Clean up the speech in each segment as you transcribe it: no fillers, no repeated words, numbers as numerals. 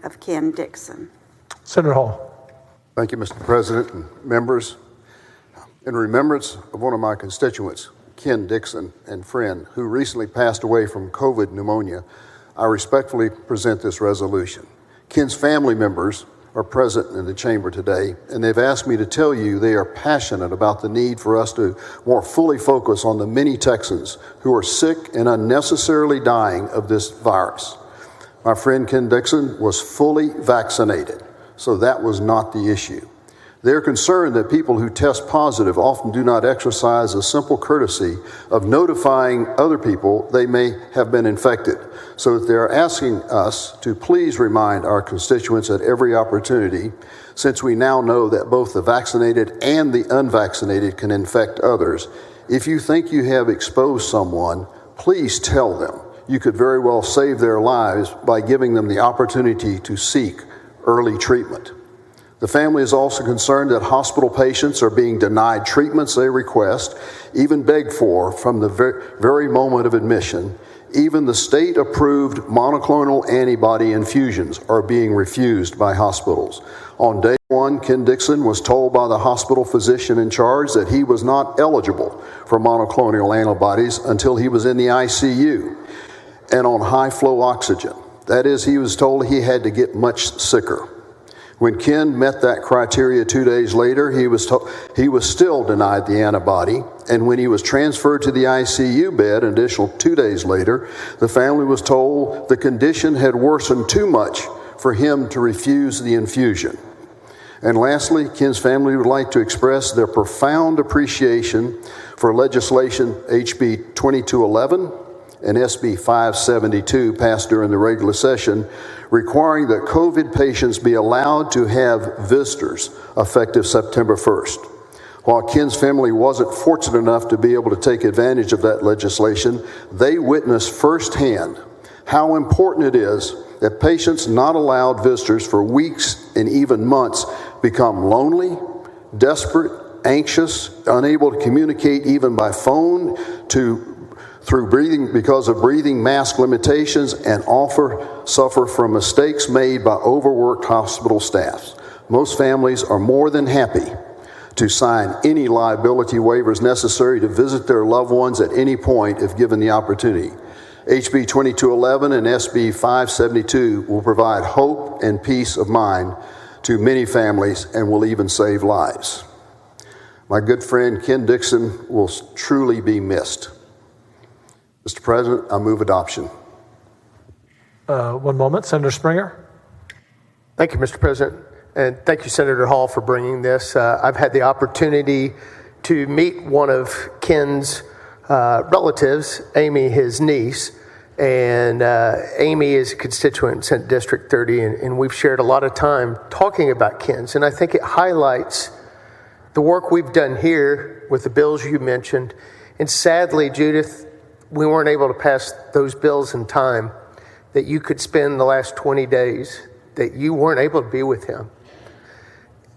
of Ken Dixon. Senator Hall. Thank you, Mr. President and members. In remembrance of one of my constituents, Ken Dixon and friend, who recently passed away from COVID pneumonia, I respectfully present this resolution. Ken's family members are present in the chamber today, and they've asked me to tell you they are passionate about the need for us to more fully focus on the many Texans who are sick and unnecessarily dying of this virus. My friend Ken Dixon was fully vaccinated, so that was not the issue. They're concerned that people who test positive often do not exercise a simple courtesy of notifying other people they may have been infected. So they're asking us to please remind our constituents at every opportunity, since we now know that both the vaccinated and the unvaccinated can infect others. If you think you have exposed someone, please tell them. You could very well save their lives by giving them the opportunity to seek early treatment. The family is also concerned that hospital patients are being denied treatments they request, even begged for, from the very moment of admission. Even the state-approved monoclonal antibody infusions are being refused by hospitals. On day one, Ken Dixon was told by the hospital physician in charge that he was not eligible for monoclonal antibodies until he was in the ICU and on high-flow oxygen. That is, he was told he had to get much sicker. When Ken met that criteria 2 days later, he was still denied the antibody, and when he was transferred to the ICU bed an additional 2 days later, the family was told the condition had worsened too much for him to refuse the infusion. And lastly, Ken's family would like to express their profound appreciation for legislation HB 2211 and SB 572 passed during the regular session, requiring that COVID patients be allowed to have visitors effective September 1st. While Ken's family wasn't fortunate enough to be able to take advantage of that legislation, they witnessed firsthand how important it is that patients not allowed visitors for weeks and even months become lonely, desperate, anxious, unable to communicate even by phone, through breathing because of breathing mask limitations, and suffer from mistakes made by overworked hospital staffs. Most families are more than happy to sign any liability waivers necessary to visit their loved ones at any point if given the opportunity. HB 2211 and SB 572 will provide hope and peace of mind to many families and will even save lives. My good friend Ken Dixon will truly be missed. Mr. President, I move adoption. 1 moment, Senator Springer. Thank you, Mr. President, and thank you, Senator Hall, for bringing this. I've had the opportunity to meet one of Ken's relatives, Amy, his niece, and Amy is a constituent in District 30, and we've shared a lot of time talking about Ken's, and I think it highlights the work we've done here with the bills you mentioned, and sadly, Judith, we weren't able to pass those bills in time that you could spend the last 20 days that you weren't able to be with him.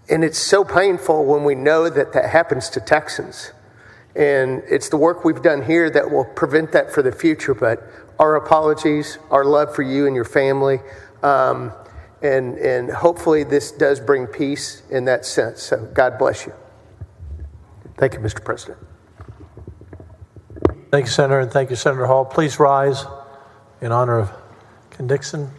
And it's so painful when we know that that happens to Texans. And it's the work we've done here that will prevent that for the future. But our apologies, our love for you and your family. And hopefully this does bring peace in that sense. So God bless you. Thank you, Mr. President. Thank you, Senator, and thank you, Senator Hall. Please rise in honor of Ken Dixon.